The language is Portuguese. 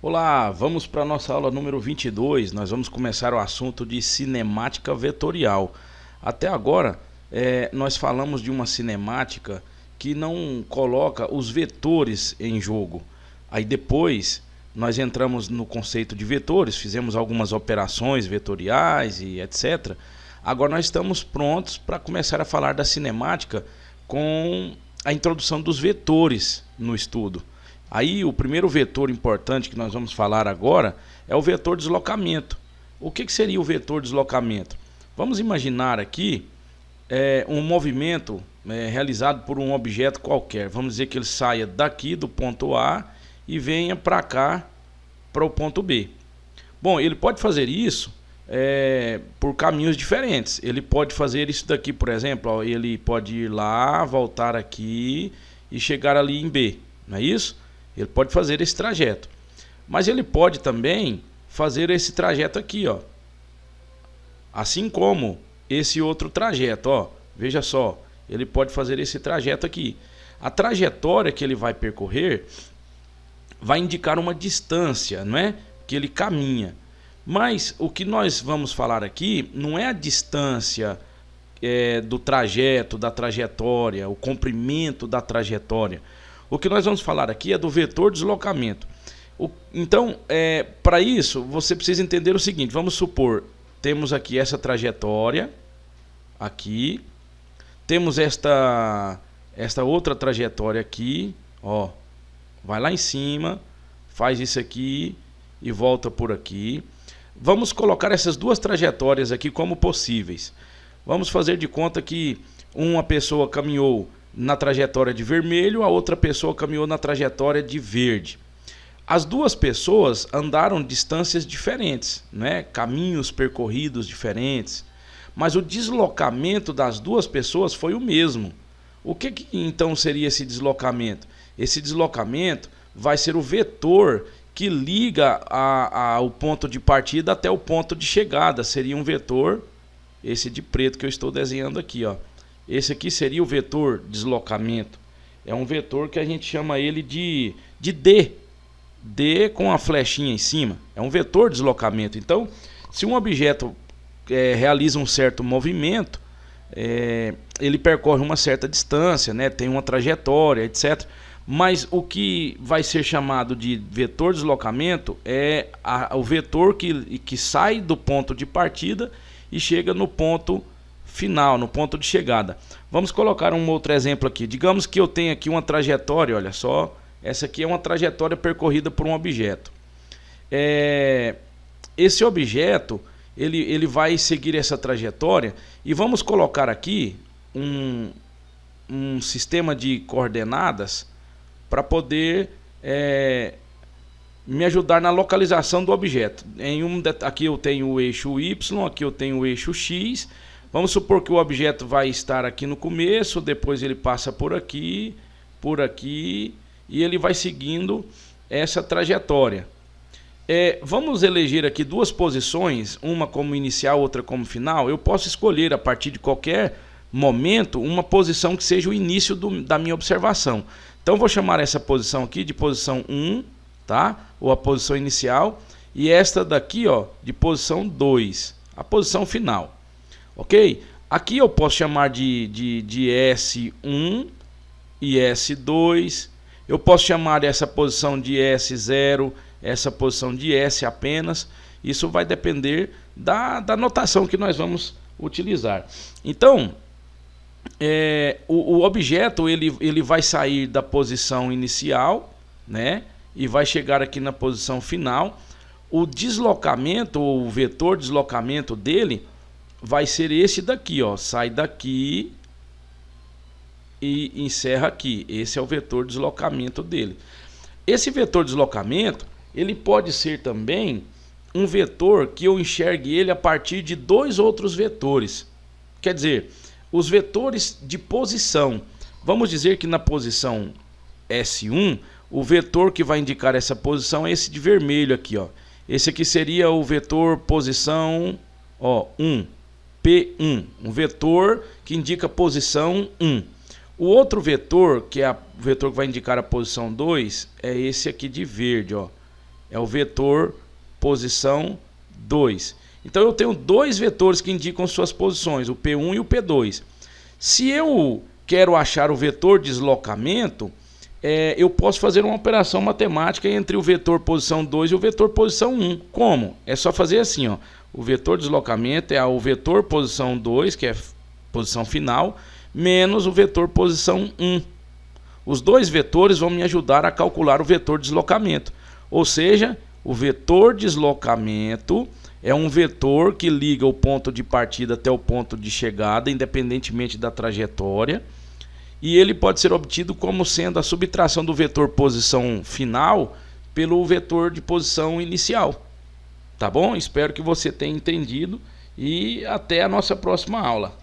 Olá, vamos para a nossa aula número 22. Nós vamos começar o assunto de cinemática vetorial. Até agora, nós falamos de uma cinemática que não coloca os vetores em jogo. Aí depois, nós entramos no conceito de vetores, fizemos algumas operações vetoriais e etc. Agora nós estamos prontos para começar a falar da cinemática com a introdução dos vetores no estudo. Aí o primeiro vetor importante que nós vamos falar agora é o vetor deslocamento. O que seria o vetor deslocamento? Vamos imaginar aqui um movimento realizado por um objeto qualquer. Vamos dizer que ele saia daqui do ponto A e venha para cá, para o ponto B. Bom, ele pode fazer isso por caminhos diferentes. Ele pode fazer isso daqui, por exemplo, ó, ele pode ir lá, voltar aqui e chegar ali em B, não é isso? Ele pode fazer esse trajeto, mas ele pode também fazer esse trajeto aqui, ó. Assim como esse outro trajeto, ó. Veja só, ele pode fazer esse trajeto aqui. A trajetória que ele vai percorrer vai indicar uma distância, não é? Que ele caminha. Mas o que nós vamos falar aqui não é a distância do trajeto, da trajetória, o comprimento da trajetória. O que nós vamos falar aqui é do vetor deslocamento. Então, para isso, você precisa entender o seguinte. Vamos supor, temos aqui essa trajetória, aqui. Temos esta outra trajetória aqui, ó. Vai lá em cima, faz isso aqui e volta por aqui. Vamos colocar essas duas trajetórias aqui como possíveis. Vamos fazer de conta que uma pessoa caminhou na trajetória de vermelho, a outra pessoa caminhou na trajetória de verde. As duas pessoas andaram distâncias diferentes, né? Caminhos percorridos diferentes, mas o deslocamento das duas pessoas foi o mesmo. O que então seria esse deslocamento? Esse deslocamento vai ser o vetor que liga o ponto de partida até o ponto de chegada. Seria um vetor, esse de preto que eu estou desenhando aqui, ó. Esse aqui seria o vetor deslocamento. É um vetor que a gente chama ele de D. D com a flechinha em cima. É um vetor deslocamento. Então, se um objeto realiza um certo movimento, ele percorre uma certa distância, né? Tem uma trajetória, etc. Mas o que vai ser chamado de vetor deslocamento é o vetor que sai do ponto de partida e chega no ponto final, no ponto de chegada. Vamos colocar um outro exemplo aqui. Digamos que eu tenho aqui uma trajetória, olha só. Essa aqui é uma trajetória percorrida por um objeto. Esse objeto, ele vai seguir essa trajetória e vamos colocar aqui um sistema de coordenadas para poder me ajudar na localização do objeto. Aqui eu tenho o eixo Y, aqui eu tenho o eixo X. Vamos supor que o objeto vai estar aqui no começo, depois ele passa por aqui, e ele vai seguindo essa trajetória. Vamos eleger aqui duas posições, uma como inicial, outra como final. Eu posso escolher a partir de qualquer momento uma posição que seja o início da minha observação. Então vou chamar essa posição aqui de posição 1, tá? Ou a posição inicial, e esta daqui, ó, de posição 2, a posição final. Ok? Aqui eu posso chamar de S1 e S2. Eu posso chamar essa posição de S0, essa posição de S apenas. Isso vai depender da notação que nós vamos utilizar. Então, o objeto ele vai sair da posição inicial, né? E vai chegar aqui na posição final. O deslocamento, ou o vetor deslocamento dele vai ser esse daqui, ó. Sai daqui e encerra aqui. Esse é o vetor deslocamento dele. Esse vetor deslocamento, ele pode ser também um vetor que eu enxergue ele a partir de dois outros vetores. Quer dizer, os vetores de posição. Vamos dizer que na posição S1, o vetor que vai indicar essa posição é esse de vermelho aqui, ó. Esse aqui seria o vetor posição, ó, 1. P1, um vetor que indica posição 1. O outro vetor, que é o vetor que vai indicar a posição 2, é esse aqui de verde, ó. é o vetor posição 2. Então eu tenho dois vetores que indicam suas posições, o P1 e o P2. Se eu quero achar o vetor deslocamento, eu posso fazer uma operação matemática entre o vetor posição 2 e o vetor posição 1. Como? É só fazer assim, ó. O vetor deslocamento é o vetor posição 2, que é posição final, menos o vetor posição 1. Os dois vetores vão me ajudar a calcular o vetor deslocamento. Ou seja, o vetor deslocamento é um vetor que liga o ponto de partida até o ponto de chegada, independentemente da trajetória. E ele pode ser obtido como sendo a subtração do vetor posição final pelo vetor de posição inicial. Tá bom? Espero que você tenha entendido e até a nossa próxima aula.